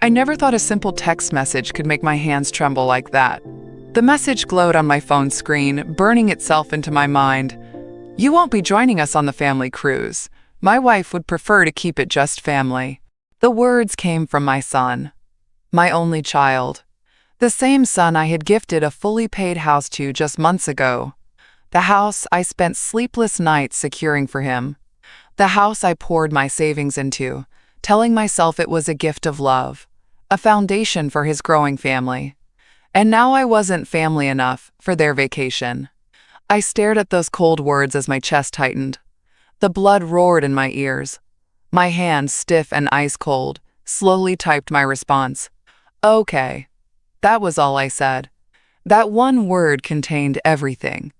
I never thought a simple text message could make my hands tremble like that. The message glowed on my phone screen, burning itself into my mind. "You won't be joining us on the family cruise. My wife would prefer to keep it just family." The words came from my son, my only child, the same son I had gifted a fully paid house to just months ago. The house I spent sleepless nights securing for him. The house I poured my savings into, telling myself it was a gift of love, a foundation for his growing family. And now I wasn't family enough for their vacation. I stared at those cold words as my chest tightened. The blood roared in my ears. My hand, stiff and ice cold, slowly typed my response. "Okay." That was all I said. That one word contained everything.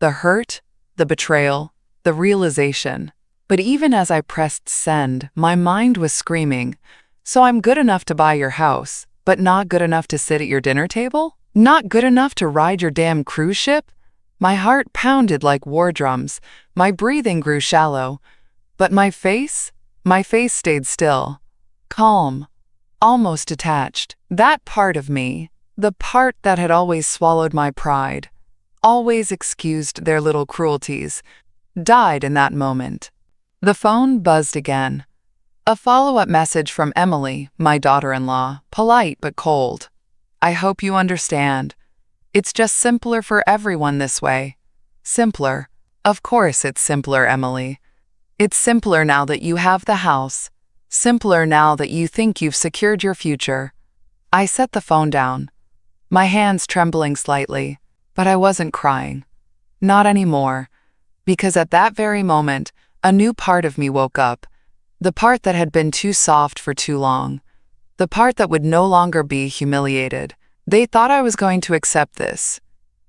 The hurt, the betrayal, the realization. But even as I pressed send, my mind was screaming, "So I'm good enough to buy your house, but not good enough to sit at your dinner table? Not good enough to ride your damn cruise ship?" My heart pounded like war drums. My breathing grew shallow. But my face stayed still, calm, almost detached. That part of me, the part that had always swallowed my pride, always excused their little cruelties, died in that moment. The phone buzzed again. A follow-up message from Emily, my daughter-in-law, polite but cold. "I hope you understand. It's just simpler for everyone this way." Simpler. Of course it's simpler, Emily. It's simpler now that you have the house. Simpler now that you think you've secured your future. I set the phone down, my hands trembling slightly, but I wasn't crying. Not anymore. Because at that very moment, a new part of me woke up. The part that had been too soft for too long. The part that would no longer be humiliated. They thought I was going to accept this.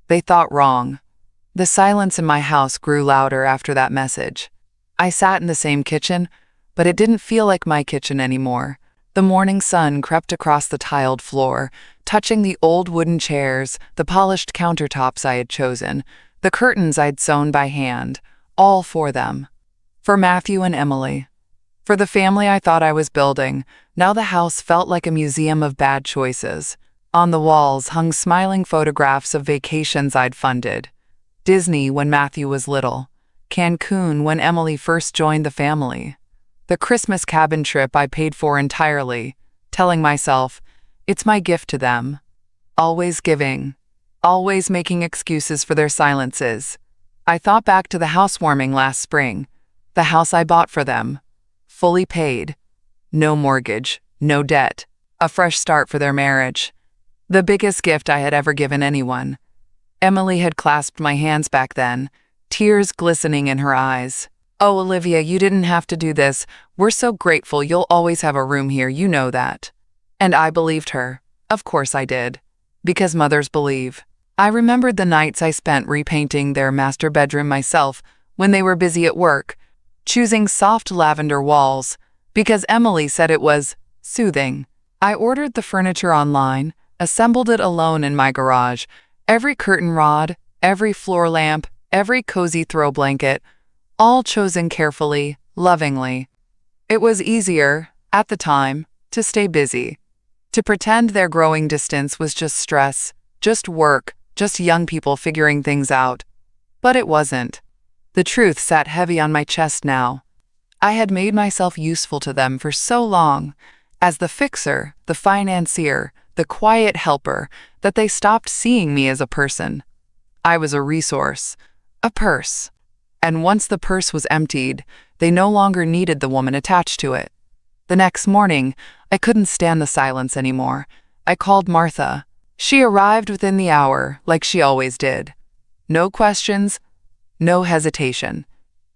They thought wrong. The silence in my house grew louder after that message. I sat in the same kitchen, but it didn't feel like my kitchen anymore. The morning sun crept across the tiled floor, touching the old wooden chairs, the polished countertops I had chosen, the curtains I'd sewn by hand, all for them. For Matthew and Emily. For the family I thought I was building. Now the house felt like a museum of bad choices. On the walls hung smiling photographs of vacations I'd funded. Disney when Matthew was little. Cancun when Emily first joined the family. The Christmas cabin trip I paid for entirely, telling myself, it's my gift to them. Always giving. Always making excuses for their silences. I thought back to the housewarming last spring. The house I bought for them. Fully paid. No mortgage, no debt. A fresh start for their marriage. The biggest gift I had ever given anyone. Emily had clasped my hands back then, tears glistening in her eyes. "Oh, Olivia, you didn't have to do this. We're so grateful. You'll always have a room here, you know that." And I believed her. Of course I did. Because mothers believe. I remembered the nights I spent repainting their master bedroom myself when they were busy at work, choosing soft lavender walls, because Emily said it was soothing. I ordered the furniture online, assembled it alone in my garage, every curtain rod, every floor lamp, every cozy throw blanket, all chosen carefully, lovingly. It was easier, at the time, to stay busy, to pretend their growing distance was just stress, just work, just young people figuring things out. But it wasn't. The truth sat heavy on my chest now. I had made myself useful to them for so long, as the fixer, the financier, the quiet helper, that they stopped seeing me as a person. I was a resource, a purse. And once the purse was emptied, they no longer needed the woman attached to it. The next morning, I couldn't stand the silence anymore. I called Martha. She arrived within the hour, like she always did. No questions, no hesitation.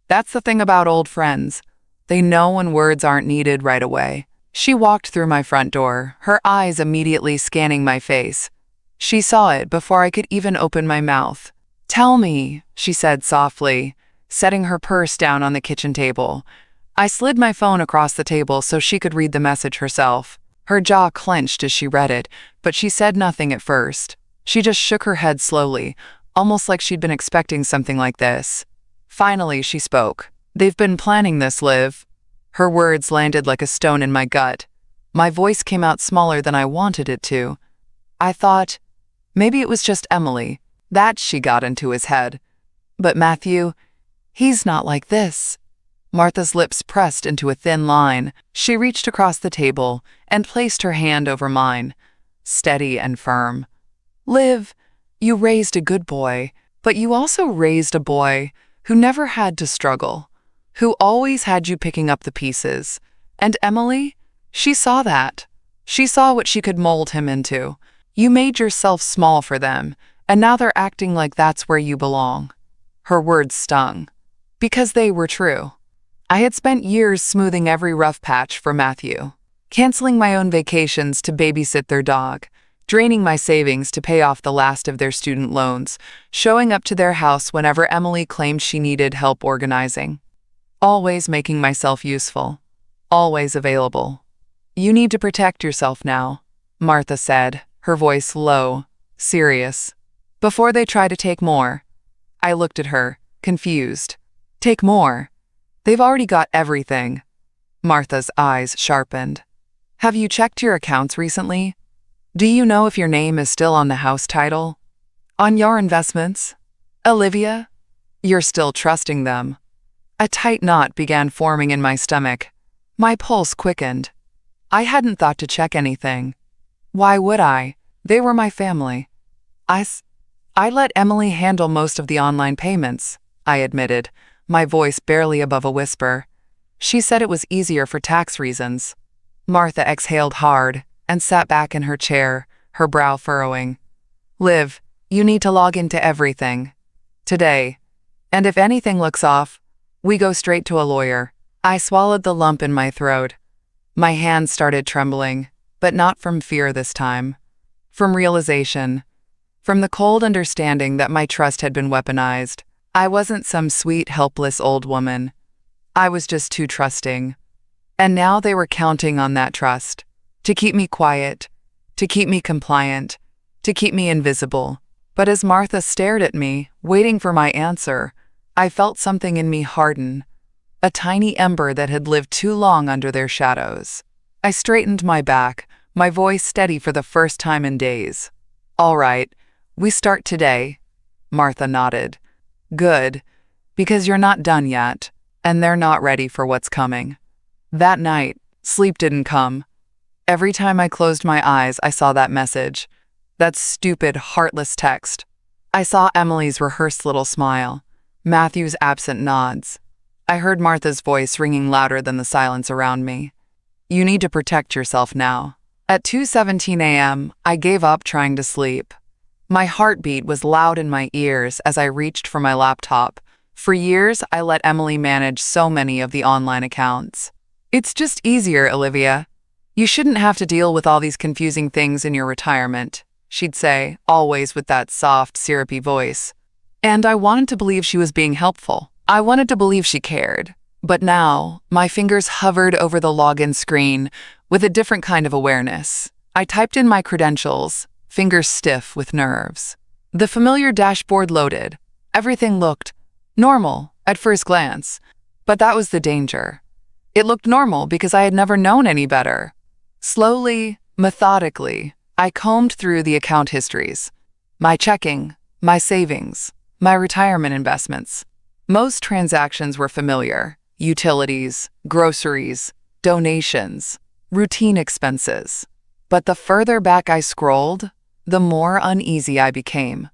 That's the thing about old friends. They know when words aren't needed right away. She walked through my front door, her eyes immediately scanning my face. She saw it before I could even open my mouth. "Tell me," she said softly, setting her purse down on the kitchen table. I slid my phone across the table so she could read the message herself. Her jaw clenched as she read it, but she said nothing at first. She just shook her head slowly, almost like she'd been expecting something like this. Finally, she spoke. "They've been planning this, Liv." Her words landed like a stone in my gut. My voice came out smaller than I wanted it to. I thought, maybe it was just Emily, that she got into his head. But Matthew, he's not like this. Martha's lips pressed into a thin line. She reached across the table and placed her hand over mine, steady and firm. Liv, you raised a good boy, but you also raised a boy who never had to struggle, who always had you picking up the pieces. And Emily, she saw that. She saw what she could mold him into. You made yourself small for them, and now they're acting like that's where you belong. Her words stung, because they were true. I had spent years smoothing every rough patch for Matthew, canceling my own vacations to babysit their dog, draining my savings to pay off the last of their student loans, showing up to their house whenever Emily claimed she needed help organizing. Always making myself useful, always available. You need to protect yourself now, Martha said, her voice low, serious. Before they try to take more. I looked at her, confused. Take more? They've already got everything. Martha's eyes sharpened. Have you checked your accounts recently? Do you know if your name is still on the house title? On your investments? Olivia? You're still trusting them. A tight knot began forming in my stomach. My pulse quickened. I hadn't thought to check anything. Why would I? They were my family. I let Emily handle most of the online payments, I admitted, my voice barely above a whisper. She said it was easier for tax reasons. Martha exhaled hard and sat back in her chair, her brow furrowing. Liv, you need to log into everything. Today. And if anything looks off, we go straight to a lawyer. I swallowed the lump in my throat. My hands started trembling, but not from fear this time. From realization. From the cold understanding that my trust had been weaponized. I wasn't some sweet, helpless old woman. I was just too trusting. And now they were counting on that trust. To keep me quiet. To keep me compliant. To keep me invisible. But as Martha stared at me, waiting for my answer, I felt something in me harden. A tiny ember that had lived too long under their shadows. I straightened my back, my voice steady for the first time in days. All right, we start today. Martha nodded. Good, because you're not done yet, and they're not ready for what's coming. That night, sleep didn't come. Every time I closed my eyes, I saw that message. That stupid, heartless text. I saw Emily's rehearsed little smile, Matthew's absent nods. I heard Martha's voice ringing louder than the silence around me. You need to protect yourself now. At 2:17 a.m., I gave up trying to sleep. My heartbeat was loud in my ears as I reached for my laptop. For years, I let Emily manage so many of the online accounts. It's just easier, Olivia. You shouldn't have to deal with all these confusing things in your retirement, she'd say, always with that soft, syrupy voice. And I wanted to believe she was being helpful. I wanted to believe she cared. But now, my fingers hovered over the login screen with a different kind of awareness. I typed in my credentials, fingers stiff with nerves. The familiar dashboard loaded. Everything looked normal at first glance, but that was the danger. It looked normal because I had never known any better. Slowly, methodically, I combed through the account histories. My checking, my savings, my retirement investments. Most transactions were familiar. Utilities, groceries, donations, routine expenses. But the further back I scrolled, the more uneasy I became.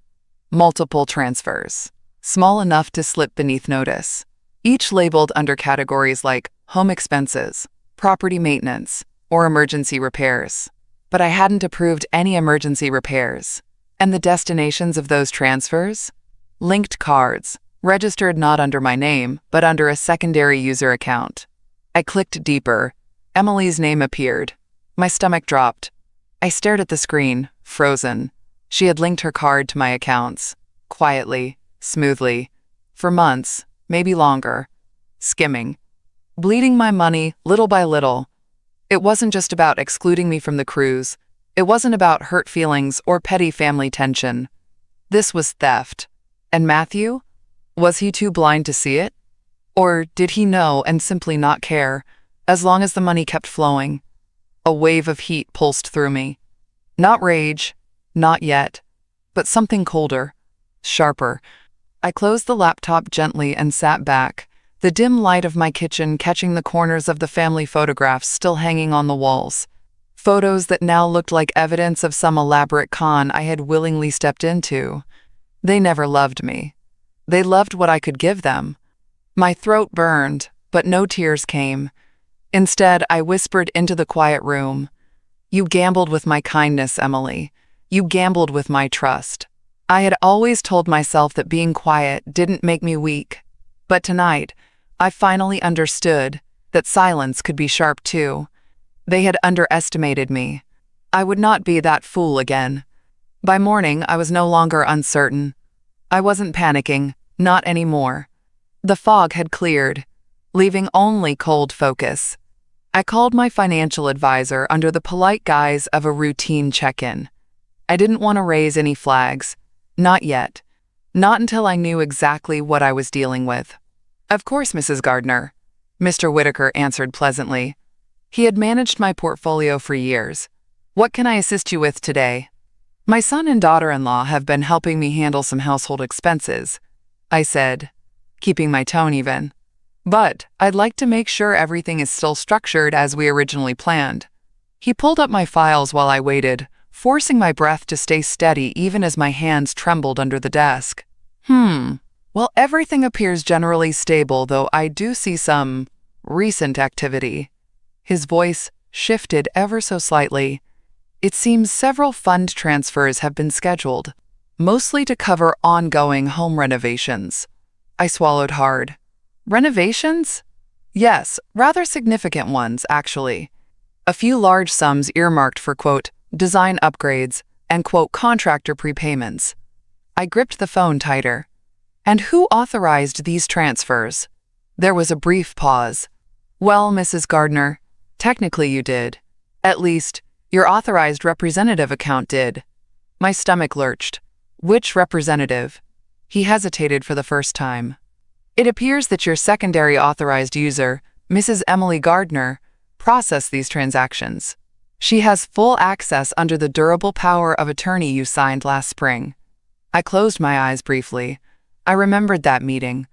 Multiple transfers, small enough to slip beneath notice, each labeled under categories like home expenses, property maintenance, or emergency repairs. But I hadn't approved any emergency repairs. And the destinations of those transfers? Linked cards, registered not under my name, but under a secondary user account. I clicked deeper. Emily's name appeared. My stomach dropped. I stared at the screen, frozen. She had linked her card to my accounts, quietly, smoothly, for months, maybe longer, skimming, bleeding my money little by little. It wasn't just about excluding me from the cruise. It wasn't about hurt feelings or petty family tension. This was theft. And Matthew? Was he too blind to see it? Or did he know and simply not care, as long as the money kept flowing? A wave of heat pulsed through me. Not rage, not yet, but something colder, sharper. I closed the laptop gently and sat back, the dim light of my kitchen catching the corners of the family photographs still hanging on the walls. Photos that now looked like evidence of some elaborate con I had willingly stepped into. They never loved me. They loved what I could give them. My throat burned, but no tears came. Instead, I whispered into the quiet room, "You gambled with my kindness, Emily. You gambled with my trust." I had always told myself that being quiet didn't make me weak, but tonight, I finally understood that silence could be sharp too. They had underestimated me. I would not be that fool again. By morning, I was no longer uncertain. I wasn't panicking, not anymore. The fog had cleared, leaving only cold focus. I called my financial advisor under the polite guise of a routine check-in. I didn't want to raise any flags. Not yet. Not until I knew exactly what I was dealing with. "Of course, Mrs. Gardner," Mr. Whitaker answered pleasantly. He had managed my portfolio for years. "What can I assist you with today?" "My son and daughter-in-law have been helping me handle some household expenses," I said, keeping my tone even. "But I'd like to make sure everything is still structured as we originally planned." He pulled up my files while I waited, forcing my breath to stay steady even as my hands trembled under the desk. Well, everything appears generally stable, though I do see some recent activity." His voice shifted ever so slightly. "It seems several fund transfers have been scheduled, mostly to cover ongoing home renovations." I swallowed hard. "Renovations?" "Yes, rather significant ones, actually. A few large sums earmarked for, quote, design upgrades and, quote, contractor prepayments." I gripped the phone tighter. "And who authorized these transfers?" There was a brief pause. "Well, Mrs. Gardner, technically you did. At least, your authorized representative account did." My stomach lurched. "Which representative?" He hesitated for the first time. "It appears that your secondary authorized user, Mrs. Emily Gardner, processed these transactions. She has full access under the durable power of attorney you signed last spring." I closed my eyes briefly. I remembered that meeting.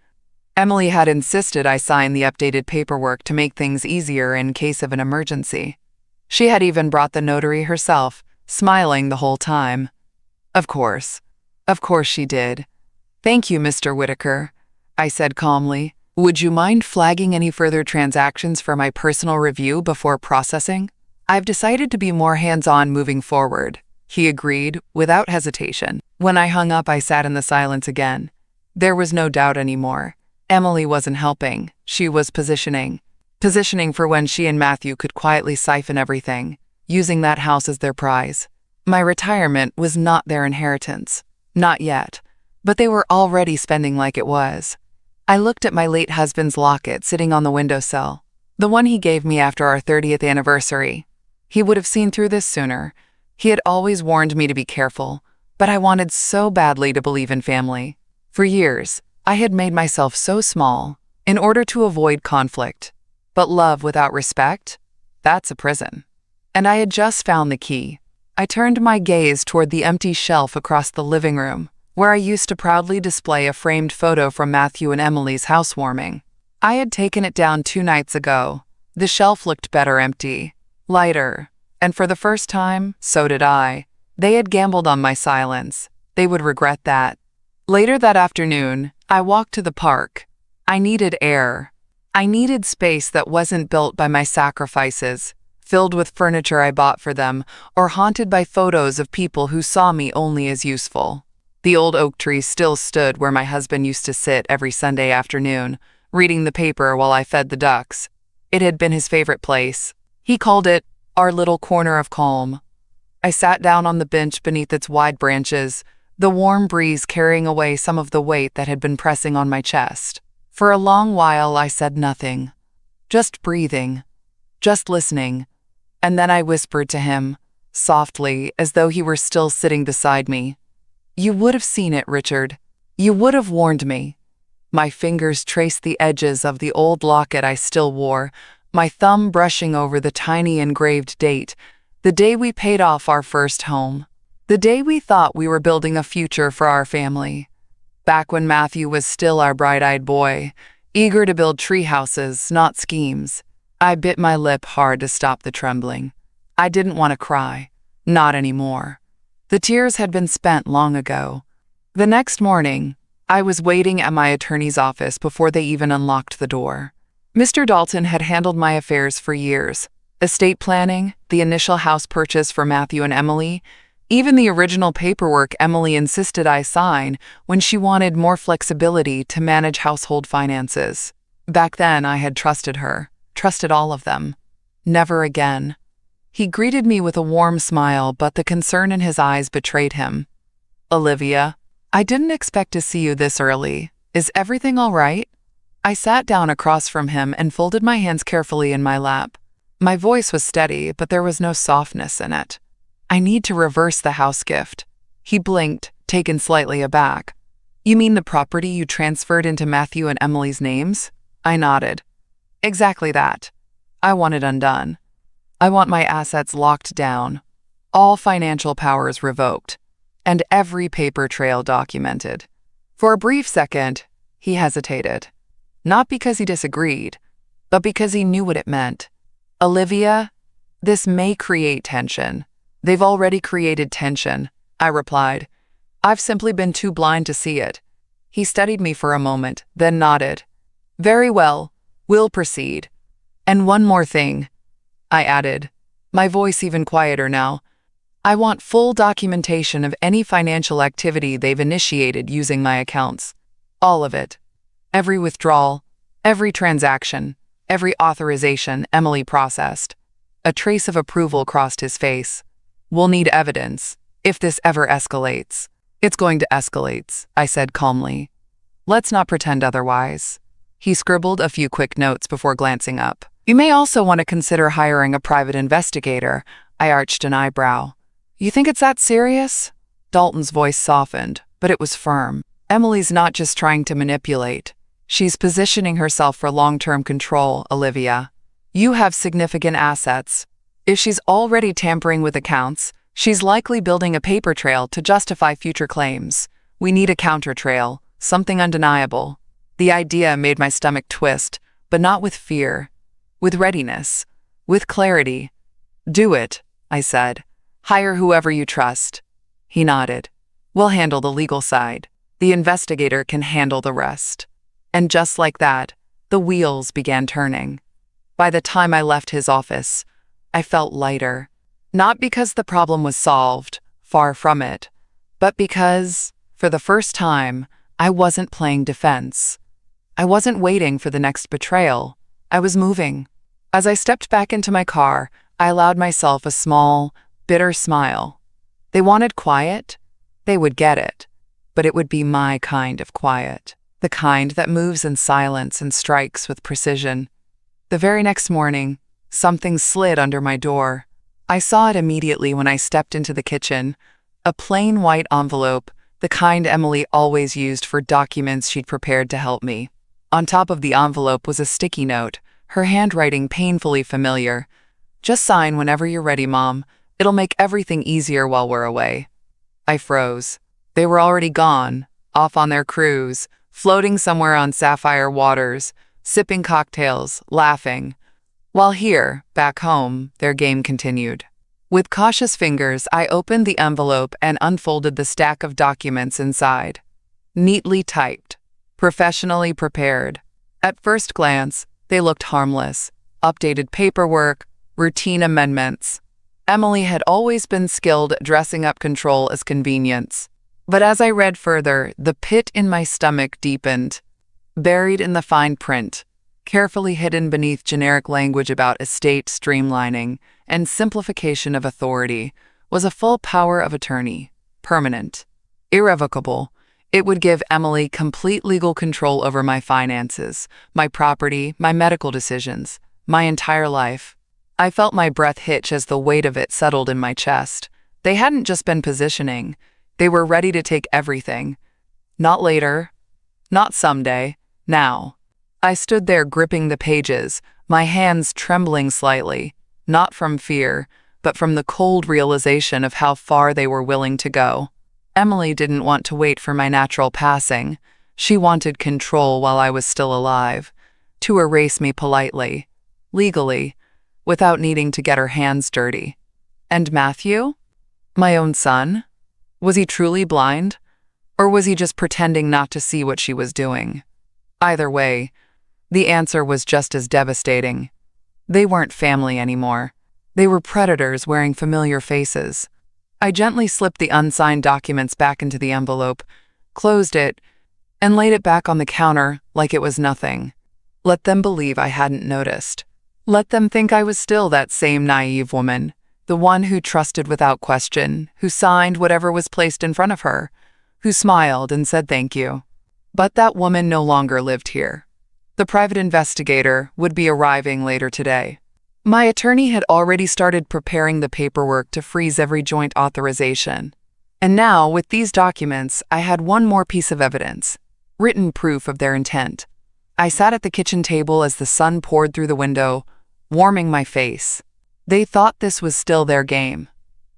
Emily had insisted I sign the updated paperwork to make things easier in case of an emergency. She had even brought the notary herself, smiling the whole time. Of course she did. "Thank you, Mr. Whitaker," I said calmly. "Would you mind flagging any further transactions for my personal review before processing?" "I've decided to be more hands-on moving forward," he agreed without hesitation. When I hung up, I sat in the silence again. There was no doubt anymore. Emily wasn't helping. She was positioning. Positioning for when she and Matthew could quietly siphon everything, using that house as their prize. My retirement was not their inheritance. Not yet. But they were already spending like it was. I looked at my late husband's locket sitting on the windowsill, the one he gave me after our 30th anniversary. He would have seen through this sooner. He had always warned me to be careful, but I wanted so badly to believe in family. For years, I had made myself so small in order to avoid conflict. But love without respect? That's a prison. And I had just found the key. I turned my gaze toward the empty shelf across the living room, where I used to proudly display a framed photo from Matthew and Emily's housewarming. I had taken it down 2 nights ago. The shelf looked better empty, lighter, and for the first time, so did I. They had gambled on my silence. They would regret that. Later that afternoon, I walked to the park. I needed air. I needed space that wasn't built by my sacrifices, filled with furniture I bought for them, or haunted by photos of people who saw me only as useful. The old oak tree still stood where my husband used to sit every Sunday afternoon, reading the paper while I fed the ducks. It had been his favorite place. He called it our little corner of calm. I sat down on the bench beneath its wide branches, the warm breeze carrying away some of the weight that had been pressing on my chest. For a long while, I said nothing, just breathing, just listening. And then I whispered to him, softly, as though he were still sitting beside me. "You would have seen it, Richard. You would have warned me." My fingers traced the edges of the old locket I still wore, my thumb brushing over the tiny engraved date, the day we paid off our first home. The day we thought we were building a future for our family. Back when Matthew was still our bright-eyed boy, eager to build tree houses, not schemes. I bit my lip hard to stop the trembling. I didn't want to cry. Not anymore. The tears had been spent long ago. The next morning, I was waiting at my attorney's office before they even unlocked the door. Mr. Dalton had handled my affairs for years. Estate planning, the initial house purchase for Matthew and Emily, even the original paperwork Emily insisted I sign when she wanted more flexibility to manage household finances. Back then, I had trusted her, trusted all of them. Never again. He greeted me with a warm smile, but the concern in his eyes betrayed him. "Olivia, I didn't expect to see you this early. Is everything all right?" I sat down across from him and folded my hands carefully in my lap. My voice was steady, but there was no softness in it. "I need to reverse the house gift." He blinked, taken slightly aback. "You mean the property you transferred into Matthew and Emily's names?" I nodded. "Exactly that. I want it undone. I want my assets locked down, all financial powers revoked, and every paper trail documented." For a brief second, he hesitated. Not because he disagreed, but because he knew what it meant. "Olivia, this may create tension." "They've already created tension," I replied. "I've simply been too blind to see it." He studied me for a moment, then nodded. "Very well, we'll proceed. And one more thing," I added, my voice even quieter now. "I want full documentation of any financial activity they've initiated using my accounts. All of it. Every withdrawal, every transaction, every authorization Emily processed." A trace of approval crossed his face. "We'll need evidence, if this ever escalates." "It's going to escalate," I said calmly. "Let's not pretend otherwise." He scribbled a few quick notes before glancing up. "You may also want to consider hiring a private investigator." I arched an eyebrow. "You think it's that serious?" Dalton's voice softened, but it was firm. "Emily's not just trying to manipulate. She's positioning herself for long-term control, Olivia. You have significant assets. If she's already tampering with accounts, she's likely building a paper trail to justify future claims. We need a counter trail, something undeniable." The idea made my stomach twist, but not with fear. With readiness. With clarity. "Do it," I said. "Hire whoever you trust." He nodded. "We'll handle the legal side. The investigator can handle the rest." And just like that, the wheels began turning. By the time I left his office, I felt lighter. Not because the problem was solved, far from it, but because, for the first time, I wasn't playing defense. I wasn't waiting for the next betrayal. I was moving. As I stepped back into my car, I allowed myself a small, bitter smile. They wanted quiet. They would get it. But it would be my kind of quiet. The kind that moves in silence and strikes with precision. The very next morning, something slid under my door. I saw it immediately when I stepped into the kitchen. A plain white envelope, the kind Emily always used for documents she'd prepared to help me. On top of the envelope was a sticky note, her handwriting painfully familiar. "Just sign whenever you're ready, Mom. It'll make everything easier while we're away." I froze. They were already gone, off on their cruise, floating somewhere on sapphire waters, sipping cocktails, laughing. While here, back home, their game continued. With cautious fingers, I opened the envelope and unfolded the stack of documents inside. Neatly typed, professionally prepared. At first glance, they looked harmless. Updated paperwork, routine amendments. Emily had always been skilled at dressing up control as convenience. But as I read further, the pit in my stomach deepened. Buried in the fine print, carefully hidden beneath generic language about estate streamlining and simplification of authority, was a full power of attorney, permanent, irrevocable. It would give Emily complete legal control over my finances, my property, my medical decisions, my entire life. I felt my breath hitch as the weight of it settled in my chest. They hadn't just been positioning. They were ready to take everything. Not later, not someday, now. I stood there gripping the pages, my hands trembling slightly, not from fear, but from the cold realization of how far they were willing to go. Emily didn't want to wait for my natural passing. She wanted control while I was still alive, to erase me politely, legally, without needing to get her hands dirty. And Matthew? My own son? Was he truly blind? Or was he just pretending not to see what she was doing? Either way, the answer was just as devastating. They weren't family anymore. They were predators wearing familiar faces. I gently slipped the unsigned documents back into the envelope, closed it, and laid it back on the counter like it was nothing. Let them believe I hadn't noticed. Let them think I was still that same naive woman, the one who trusted without question, who signed whatever was placed in front of her, who smiled and said thank you. But that woman no longer lived here. The private investigator would be arriving later today. My attorney had already started preparing the paperwork to freeze every joint authorization. And now, with these documents, I had one more piece of evidence, written proof of their intent. I sat at the kitchen table as the sun poured through the window, warming my face. They thought this was still their game.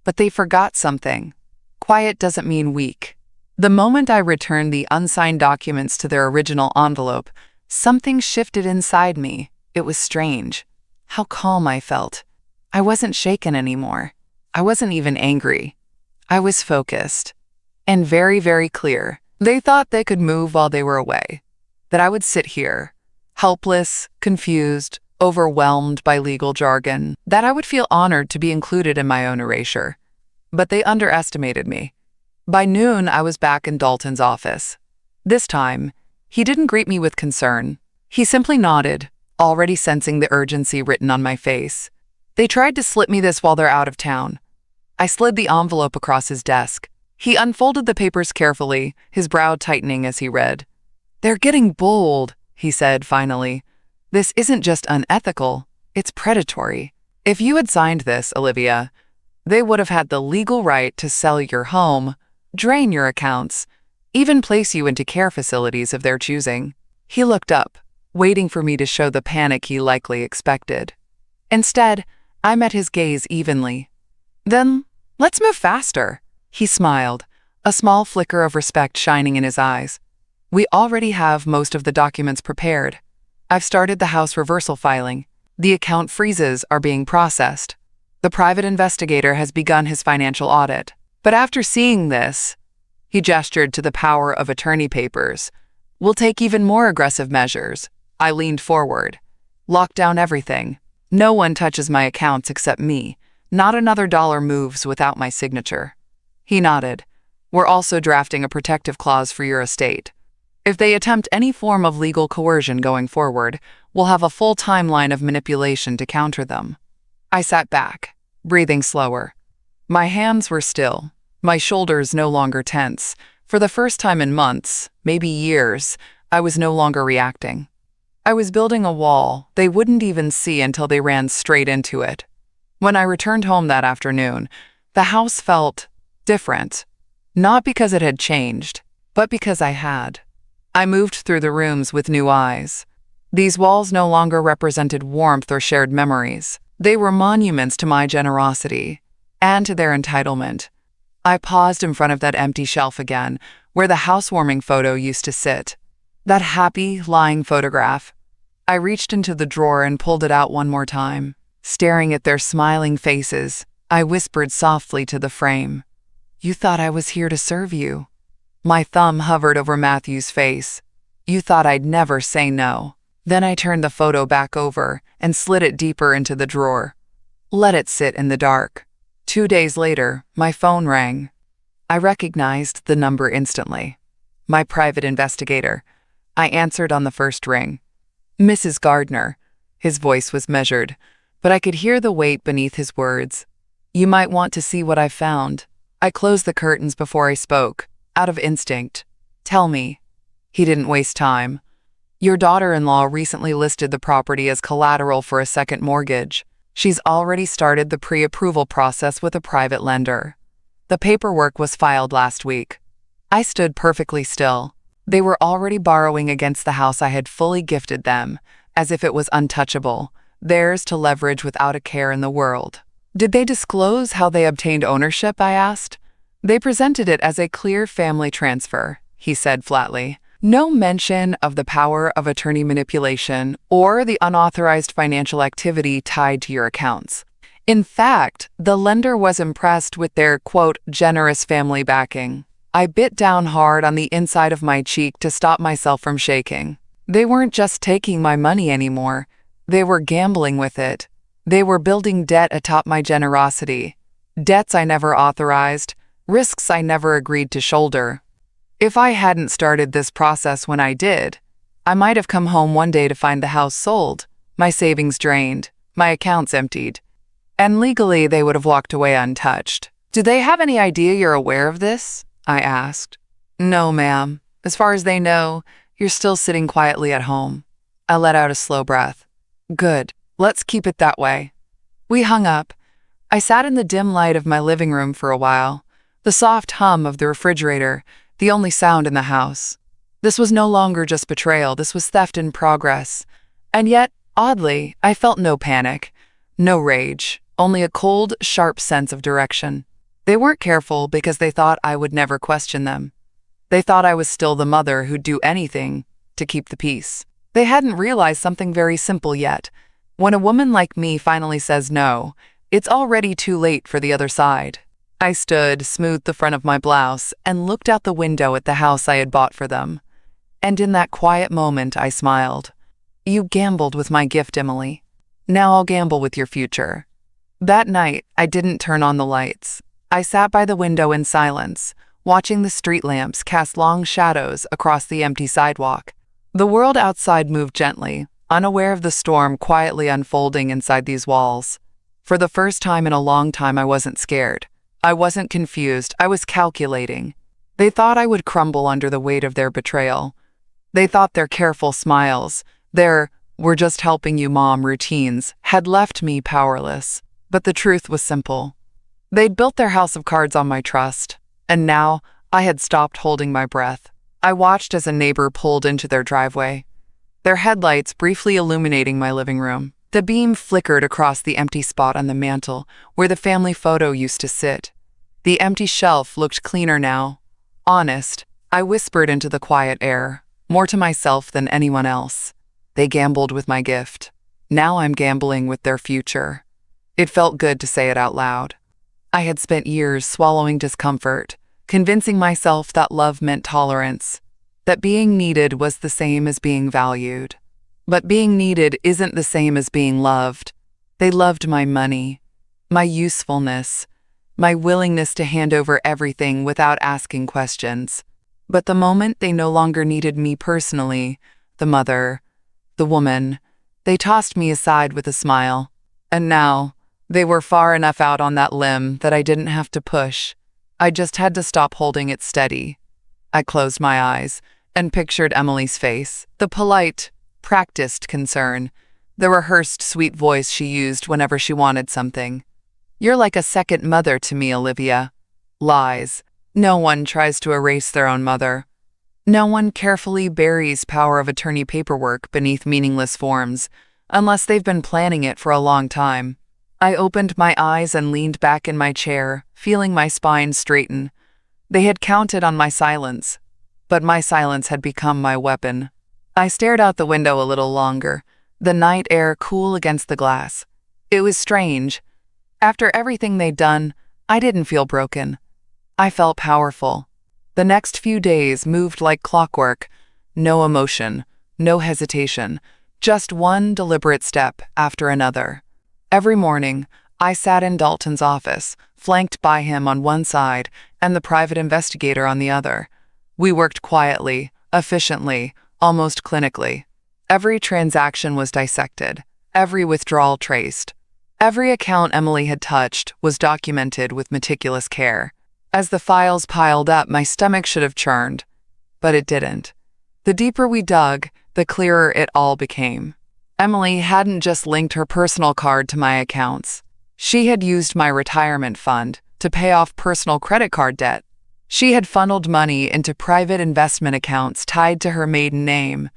But they forgot something. Quiet doesn't mean weak. The moment I returned the unsigned documents to their original envelope, something shifted inside me. It was strange. How calm I felt. I wasn't shaken anymore. I wasn't even angry. I was focused. And very, very clear. They thought they could move while they were away. That I would sit here, helpless, confused, overwhelmed by legal jargon. That I would feel honored to be included in my own erasure. But they underestimated me. By noon, I was back in Dalton's office. This time, he didn't greet me with concern. He simply nodded, already sensing the urgency written on my face. They tried to slip me this while they're out of town. I slid the envelope across his desk. He unfolded the papers carefully, his brow tightening as he read. "They're getting bold," he said finally. "This isn't just unethical, it's predatory. If you had signed this, Olivia, they would have had the legal right to sell your home, drain your accounts, even place you into care facilities of their choosing." He looked up, waiting for me to show the panic he likely expected. Instead, I met his gaze evenly. "Then, let's move faster," he smiled, a small flicker of respect shining in his eyes. "We already have most of the documents prepared. I've started the house reversal filing. The account freezes are being processed. The private investigator has begun his financial audit. But after seeing this," he gestured to the power of attorney papers, "we'll take even more aggressive measures." I leaned forward. "Lock down everything. No one touches my accounts except me. Not another dollar moves without my signature." He nodded. "We're also drafting a protective clause for your estate. If they attempt any form of legal coercion going forward, we'll have a full timeline of manipulation to counter them." I sat back, breathing slower. My hands were still, my shoulders no longer tense. For the first time in months, maybe years, I was no longer reacting. I was building a wall they wouldn't even see until they ran straight into it. When I returned home that afternoon, the house felt different. Not because it had changed, but because I had. I moved through the rooms with new eyes. These walls no longer represented warmth or shared memories. They were monuments to my generosity and to their entitlement. I paused in front of that empty shelf again, where the housewarming photo used to sit. That happy, lying photograph. I reached into the drawer and pulled it out one more time. Staring at their smiling faces, I whispered softly to the frame, "You thought I was here to serve you." My thumb hovered over Matthew's face. "You thought I'd never say no." Then I turned the photo back over and slid it deeper into the drawer. Let it sit in the dark. 2 days later, my phone rang. I recognized the number instantly. My private investigator. I answered on the first ring. "Mrs. Gardner." His voice was measured, but I could hear the weight beneath his words. "You might want to see what I found." I closed the curtains before I spoke, out of instinct. "Tell me." He didn't waste time. "Your daughter-in-law recently listed the property as collateral for a second mortgage. She's already started the pre-approval process with a private lender. The paperwork was filed last week." I stood perfectly still. They were already borrowing against the house I had fully gifted them, as if it was untouchable. theirs to leverage without a care in the world. Did they disclose how they obtained ownership, I asked. They presented it as a clear family transfer, he said flatly. No mention of the power of attorney manipulation or the unauthorized financial activity tied to your accounts. In fact, the lender was impressed with their, quote, generous family backing. I bit down hard on the inside of my cheek to stop myself from shaking. They weren't just taking my money anymore. They were gambling with it. They were building debt atop my generosity. Debts I never authorized, risks I never agreed to shoulder. If I hadn't started this process when I did, I might have come home one day to find the house sold, my savings drained, my accounts emptied. And legally, they would have walked away untouched. Do they have any idea you're aware of this? I asked. No, ma'am. As far as they know, you're still sitting quietly at home. I let out a slow breath. Good. Let's keep it that way. We hung up. I sat in the dim light of my living room for a while, the soft hum of the refrigerator, the only sound in the house. This was no longer just betrayal, this was theft in progress. And yet, oddly, I felt no panic, no rage, only a cold, sharp sense of direction. They weren't careful because they thought I would never question them. They thought I was still the mother who'd do anything to keep the peace. They hadn't realized something very simple yet. When a woman like me finally says no, it's already too late for the other side. I stood, smoothed the front of my blouse, and looked out the window at the house I had bought for them. And in that quiet moment, I smiled. You gambled with my gift, Emily. Now I'll gamble with your future. That night, I didn't turn on the lights. I sat by the window in silence, watching the street lamps cast long shadows across the empty sidewalk. The world outside moved gently, unaware of the storm quietly unfolding inside these walls. For the first time in a long time, I wasn't scared. I wasn't confused, I was calculating. They thought I would crumble under the weight of their betrayal. They thought their careful smiles, their "we're just helping you, Mom" routines, had left me powerless. But the truth was simple. They'd built their house of cards on my trust, and now I had stopped holding my breath. I watched as a neighbor pulled into their driveway, their headlights briefly illuminating my living room. The beam flickered across the empty spot on the mantel where the family photo used to sit. The empty shelf looked cleaner now. Honest, I whispered into the quiet air, more to myself than anyone else. They gambled with my gift. Now I'm gambling with their future. It felt good to say it out loud. I had spent years swallowing discomfort, convincing myself that love meant tolerance, that being needed was the same as being valued. But being needed isn't the same as being loved. They loved my money, my usefulness, my willingness to hand over everything without asking questions. But the moment they no longer needed me personally, the mother, the woman, they tossed me aside with a smile. And now, they were far enough out on that limb that I didn't have to push. I just had to stop holding it steady. I closed my eyes and pictured Emily's face, the polite, practiced concern, the rehearsed sweet voice she used whenever she wanted something. You're like a second mother to me, Olivia. Lies. No one tries to erase their own mother. No one carefully buries power of attorney paperwork beneath meaningless forms, unless they've been planning it for a long time. I opened my eyes and leaned back in my chair, feeling my spine straighten. They had counted on my silence, but my silence had become my weapon. I stared out the window a little longer, the night air cool against the glass. It was strange. After everything they'd done, I didn't feel broken. I felt powerful. The next few days moved like clockwork. No emotion, no hesitation, just one deliberate step after another. Every morning, I sat in Dalton's office, flanked by him on one side and the private investigator on the other. We worked quietly, efficiently, almost clinically. Every transaction was dissected, every withdrawal traced. Every account Emily had touched was documented with meticulous care. As the files piled up, my stomach should have churned, but it didn't. The deeper we dug, the clearer it all became. Emily hadn't just linked her personal card to my accounts. She had used my retirement fund to pay off personal credit card debt. She had funneled money into private investment accounts tied to her maiden name.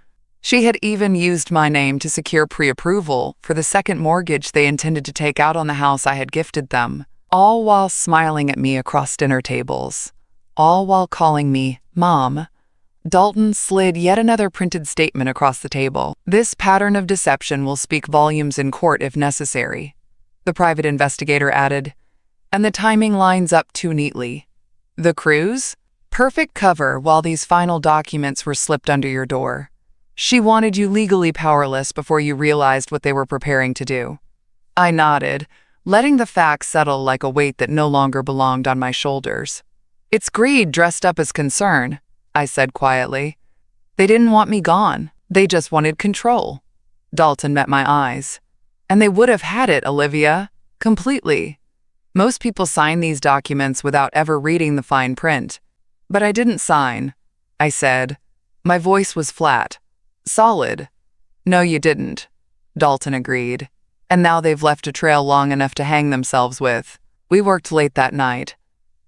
She had even used my name to secure pre-approval for the second mortgage they intended to take out on the house I had gifted them, all while smiling at me across dinner tables, all while calling me Mom. Dalton slid yet another printed statement across the table. This pattern of deception will speak volumes in court if necessary, the private investigator added, and the timing lines up too neatly. The cruise? Perfect cover while these final documents were slipped under your door. She wanted you legally powerless before you realized what they were preparing to do. I nodded, letting the facts settle like a weight that no longer belonged on my shoulders. It's greed dressed up as concern, I said quietly. They didn't want me gone. They just wanted control. Dalton met my eyes. And they would have had it, Olivia. Completely. Most people sign these documents without ever reading the fine print. But I didn't sign, I said. My voice was flat. Solid. No, you didn't, Dalton agreed. And now they've left a trail long enough to hang themselves with. We worked late that night.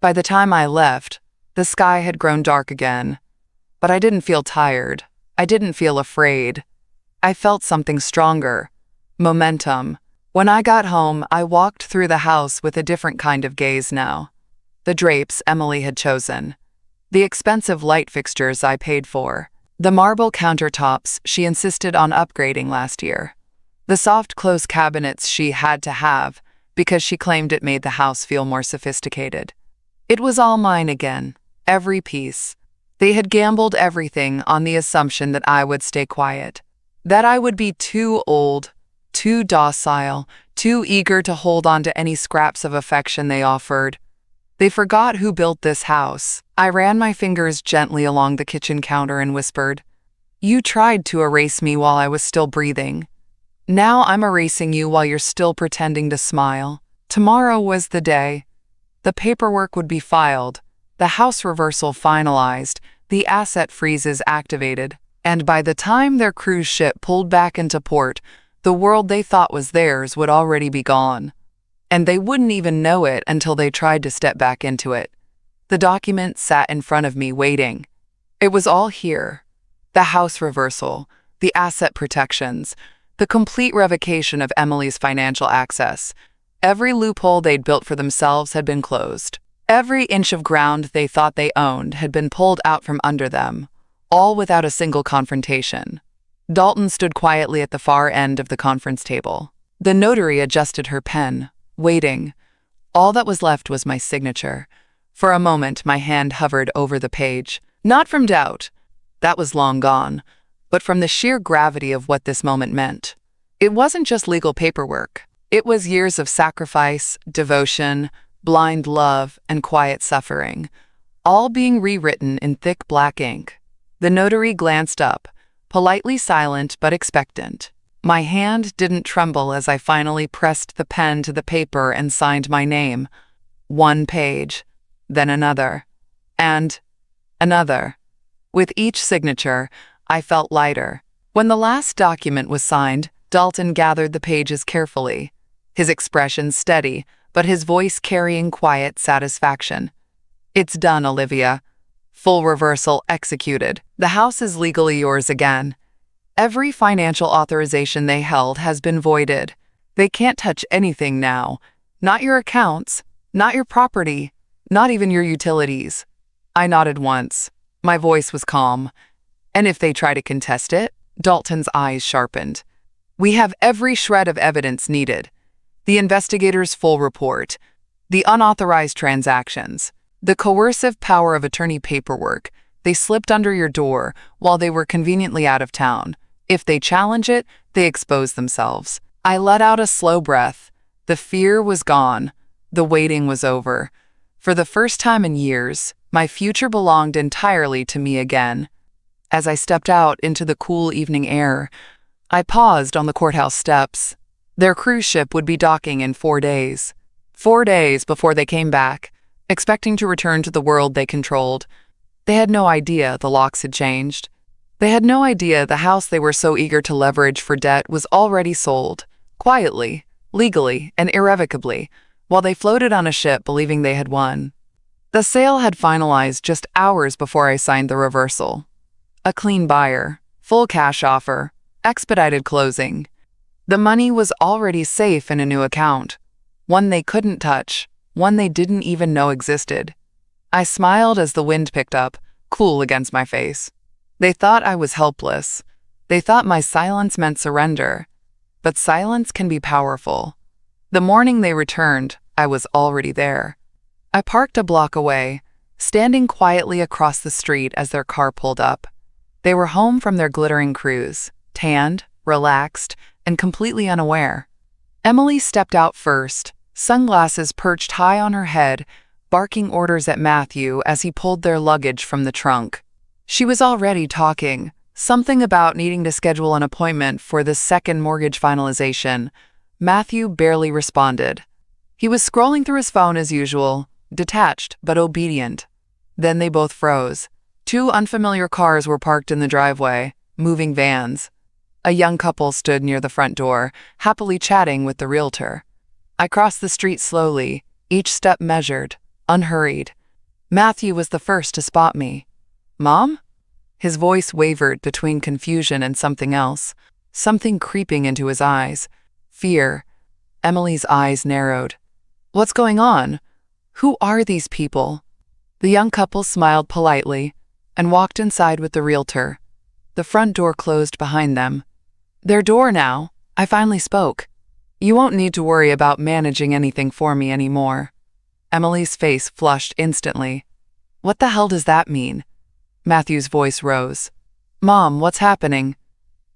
By the time I left, the sky had grown dark again. But I didn't feel tired. I didn't feel afraid. I felt something stronger. Momentum. When I got home, I walked through the house with a different kind of gaze now. The drapes Emily had chosen. The expensive light fixtures I paid for. The marble countertops she insisted on upgrading last year. The soft close cabinets she had to have because she claimed it made the house feel more sophisticated. It was all mine again, every piece. They had gambled everything on the assumption that I would stay quiet, that I would be too old, too docile, too eager to hold on to any scraps of affection they offered. They forgot who built this house. I ran my fingers gently along the kitchen counter and whispered, "You tried to erase me while I was still breathing. Now I'm erasing you while you're still pretending to smile." Tomorrow was the day. The paperwork would be filed, the house reversal finalized, the asset freezes activated, and by the time their cruise ship pulled back into port, the world they thought was theirs would already be gone. And they wouldn't even know it until they tried to step back into it. The document sat in front of me waiting. It was all here. The house reversal, the asset protections, the complete revocation of Emily's financial access. Every loophole they'd built for themselves had been closed. Every inch of ground they thought they owned had been pulled out from under them, all without a single confrontation. Dalton stood quietly at the far end of the conference table. The notary adjusted her pen, waiting. All that was left was my signature. For a moment, my hand hovered over the page. Not from doubt. That was long gone. But from the sheer gravity of what this moment meant. It wasn't just legal paperwork. It was years of sacrifice, devotion, blind love, and quiet suffering, all being rewritten in thick black ink. The notary glanced up, politely silent but expectant. My hand didn't tremble as I finally pressed the pen to the paper and signed my name. One page, then another, and another. With each signature, I felt lighter. When the last document was signed, Dalton gathered the pages carefully, his expression steady, but his voice carrying quiet satisfaction. "It's done, Olivia. Full reversal executed. The house is legally yours again. Every financial authorization they held has been voided. They can't touch anything now. Not your accounts, not your property, not even your utilities." I nodded once. My voice was calm. "And if they try to contest it?" Dalton's eyes sharpened. "We have every shred of evidence needed. The investigator's full report, the unauthorized transactions, the coercive power of attorney paperwork they slipped under your door while they were conveniently out of town. If they challenge it, they expose themselves." I let out a slow breath. The fear was gone. The waiting was over. For the first time in years, my future belonged entirely to me again. As I stepped out into the cool evening air, I paused on the courthouse steps. Their cruise ship would be docking in 4 days. 4 days before they came back, expecting to return to the world they controlled. They had no idea the locks had changed. They had no idea the house they were so eager to leverage for debt was already sold, quietly, legally, and irrevocably, while they floated on a ship believing they had won. The sale had finalized just hours before I signed the reversal. A clean buyer, Full cash offer. Expedited closing. The money was already safe in a new account. One they couldn't touch. One they didn't even know existed. I smiled as the wind picked up, cool against my face. They thought I was helpless. They thought my silence meant surrender. But silence can be powerful. The morning they returned, I was already there. I parked a block away, standing quietly across the street as their car pulled up. They were home from their glittering cruise, tanned, relaxed, and completely unaware. Emily stepped out first, sunglasses perched high on her head, barking orders at Matthew as he pulled their luggage from the trunk. She was already talking, something about needing to schedule an appointment for the second mortgage finalization. Matthew barely responded. He was scrolling through his phone as usual, detached but obedient. Then they both froze. Two unfamiliar cars were parked in the driveway, moving vans. A young couple stood near the front door, happily chatting with the realtor. I crossed the street slowly, each step measured, unhurried. Matthew was the first to spot me. "Mom?" His voice wavered between confusion and something else, something creeping into his eyes. Fear. Emily's eyes narrowed. "What's going on? Who are these people?" The young couple smiled politely and walked inside with the realtor. The front door closed behind them. "Their door now," I finally spoke. "You won't need to worry about managing anything for me anymore." Emily's face flushed instantly. "What the hell does that mean?" Matthew's voice rose. "Mom, what's happening?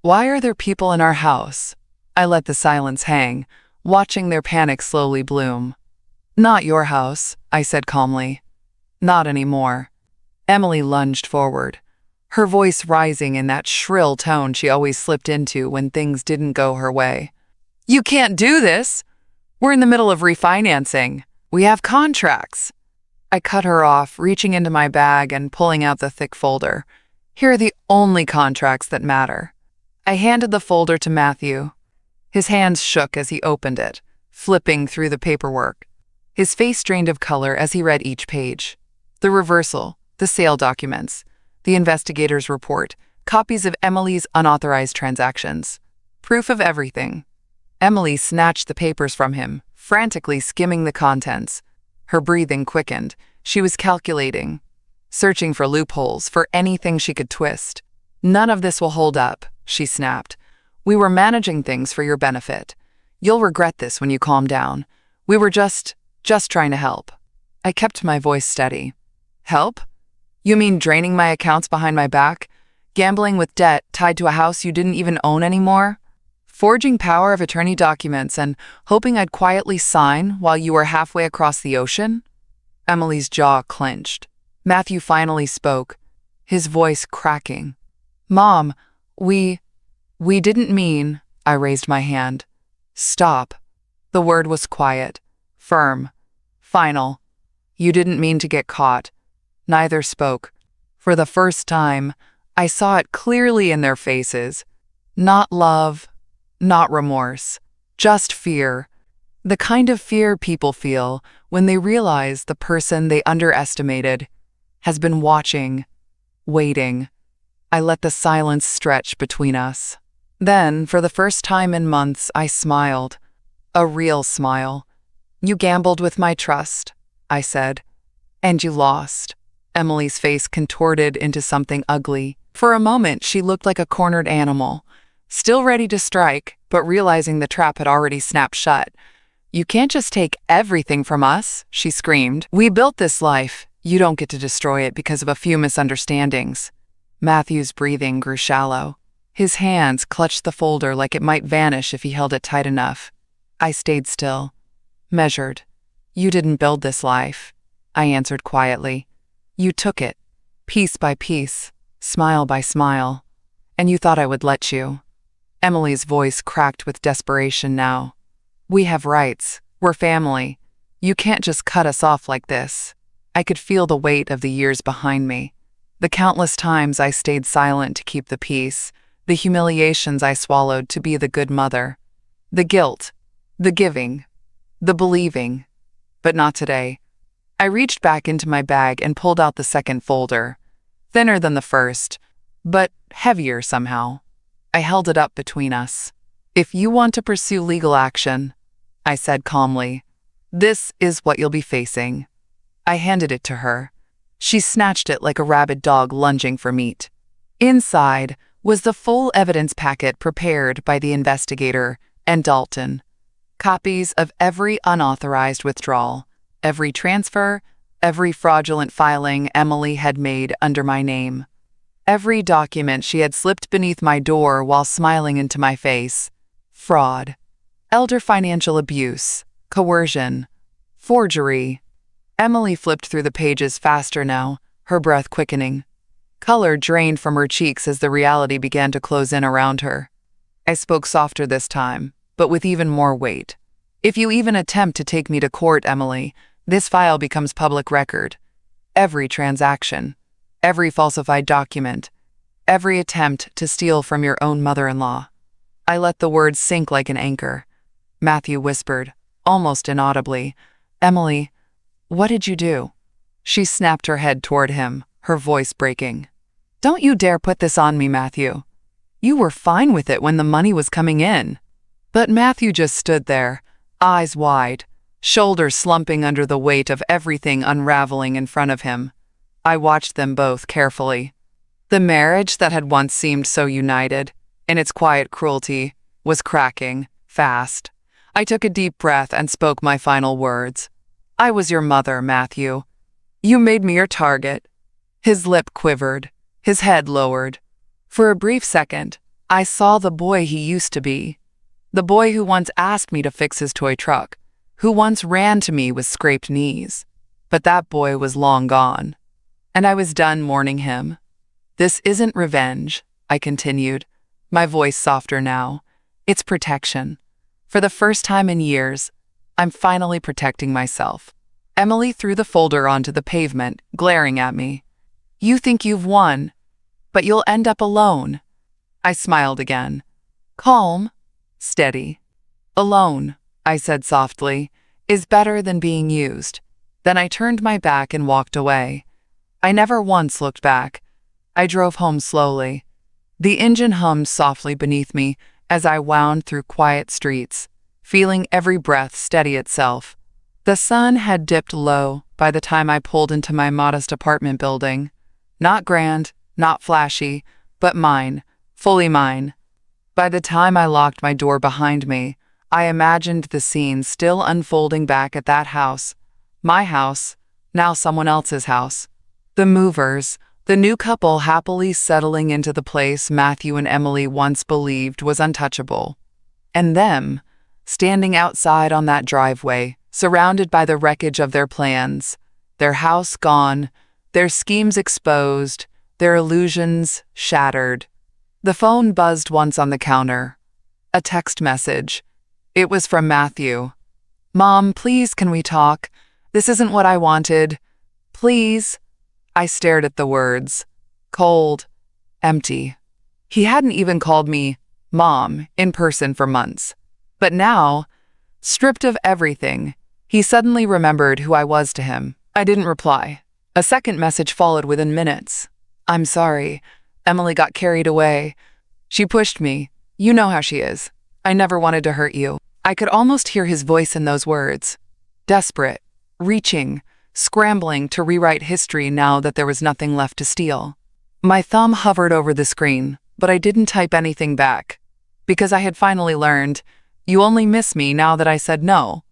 Why are there people in our house?" I let the silence hang, watching their panic slowly bloom. "Not your house," I said calmly. "Not anymore." Emily lunged forward, her voice rising in that shrill tone she always slipped into when things didn't go her way. "You can't do this! We're in the middle of refinancing. We have contracts." I cut her off, reaching into my bag and pulling out the thick folder. "Here are the only contracts that matter." I handed the folder to Matthew. His hands shook as he opened it, flipping through the paperwork. His face drained of color as he read each page. The reversal, the sale documents, the investigator's report, copies of Emily's unauthorized transactions. Proof of everything. Emily snatched the papers from him, frantically skimming the contents. Her breathing quickened. She was calculating, searching for loopholes, for anything she could twist. "None of this will hold up," she snapped. "We were managing things for your benefit. You'll regret this when you calm down. We were just trying to help." I kept my voice steady. "Help? You mean draining my accounts behind my back? Gambling with debt tied to a house you didn't even own anymore? Forging power of attorney documents and hoping I'd quietly sign while you were halfway across the ocean?" Emily's jaw clenched. Matthew finally spoke, his voice cracking. "Mom, we didn't mean..." I raised my hand. "Stop." The word was quiet, firm, final. "You didn't mean to get caught." Neither spoke. For the first time, I saw it clearly in their faces. Not love, not remorse, just fear. The kind of fear people feel when they realize the person they underestimated has been watching, waiting. I let the silence stretch between us. Then, for the first time in months, I smiled. A real smile. "You gambled with my trust," I said. "And you lost." Emily's face contorted into something ugly. For a moment, she looked like a cornered animal, still ready to strike, but realizing the trap had already snapped shut. "You can't just take everything from us," she screamed. "We built this life. You don't get to destroy it because of a few misunderstandings." Matthew's breathing grew shallow. His hands clutched the folder like it might vanish if he held it tight enough. I stayed still, measured. "You didn't build this life," I answered quietly. "You took it, piece by piece, smile by smile, and you thought I would let you." Emily's voice cracked with desperation now. "We have rights. We're family. You can't just cut us off like this." I could feel the weight of the years behind me. The countless times I stayed silent to keep the peace, the humiliations I swallowed to be the good mother, the guilt, the giving, the believing. But not today. I reached back into my bag and pulled out the second folder. Thinner than the first, but heavier somehow. I held it up between us. "If you want to pursue legal action," I said calmly, "this is what you'll be facing." I handed it to her. She snatched it like a rabid dog lunging for meat. Inside was the full evidence packet prepared by the investigator and Dalton. Copies of every unauthorized withdrawal, every transfer, every fraudulent filing Emily had made under my name. Every document she had slipped beneath my door while smiling into my face. Fraud, elder financial abuse, coercion, forgery. Emily flipped through the pages faster now, her breath quickening. Color drained from her cheeks as the reality began to close in around her. I spoke softer this time, but with even more weight. "If you even attempt to take me to court, Emily, this file becomes public record. Every transaction, every falsified document, every attempt to steal from your own mother-in-law." I let the words sink like an anchor. Matthew whispered, almost inaudibly, "Emily, what did you do?" She snapped her head toward him, her voice breaking. "Don't you dare put this on me, Matthew. You were fine with it when the money was coming in." But Matthew just stood there, eyes wide, shoulders slumping under the weight of everything unraveling in front of him. I watched them both carefully. The marriage that had once seemed so united, in its quiet cruelty, was cracking, fast. I took a deep breath and spoke my final words. "I was your mother, Matthew. You made me your target." His lip quivered, his head lowered. For a brief second, I saw the boy he used to be. The boy who once asked me to fix his toy truck, who once ran to me with scraped knees. But that boy was long gone, and I was done mourning him. "This isn't revenge," I continued, my voice softer now. "It's protection. For the first time in years, I'm finally protecting myself." Emily threw the folder onto the pavement, glaring at me. "You think you've won, but you'll end up alone." I smiled again. "Calm, steady. Alone," I said softly, "is better than being used." Then I turned my back and walked away. I never once looked back. I drove home slowly. The engine hummed softly beneath me as I wound through quiet streets, feeling every breath steady itself. The sun had dipped low by the time I pulled into my modest apartment building. Not grand, not flashy, but mine, fully mine. By the time I locked my door behind me, I imagined the scene still unfolding back at that house. My house, now someone else's house. The movers, the new couple happily settling into the place Matthew and Emily once believed was untouchable. And them, standing outside on that driveway, surrounded by the wreckage of their plans, their house gone, their schemes exposed, their illusions shattered. The phone buzzed once on the counter. A text message. It was from Matthew. "Mom, please, can we talk? This isn't what I wanted. Please." I stared at the words. Cold. Empty. He hadn't even called me Mom in person for months. But now, stripped of everything, he suddenly remembered who I was to him. I didn't reply. A second message followed within minutes. "I'm sorry. Emily got carried away. She pushed me. You know how she is. I never wanted to hurt you." I could almost hear his voice in those words. Desperate, reaching, scrambling to rewrite history now that there was nothing left to steal. My thumb hovered over the screen, but I didn't type anything back. Because I had finally learned, you only miss me now that I said no.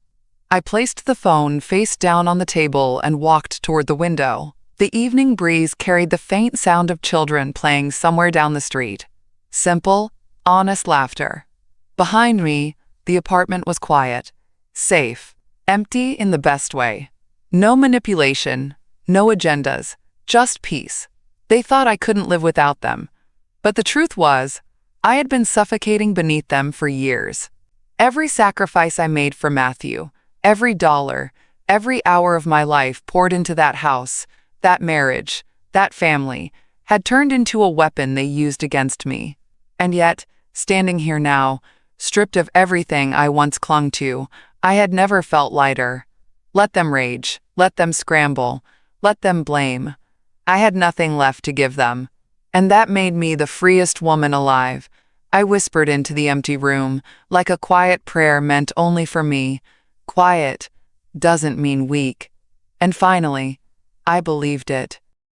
I placed the phone face down on the table and walked toward the window. The evening breeze carried the faint sound of children playing somewhere down the street. Simple, honest laughter. Behind me, the apartment was quiet, safe, empty in the best way. No manipulation, no agendas, just peace. They thought I couldn't live without them. But the truth was, I had been suffocating beneath them for years. Every sacrifice I made for Matthew, every dollar, every hour of my life poured into that house, that marriage, that family, had turned into a weapon they used against me. And yet, standing here now, stripped of everything I once clung to, I had never felt lighter. Let them rage, let them scramble, let them blame. I had nothing left to give them. And that made me the freest woman alive. I whispered into the empty room, like a quiet prayer meant only for me. Quiet doesn't mean weak. And finally, I believed it.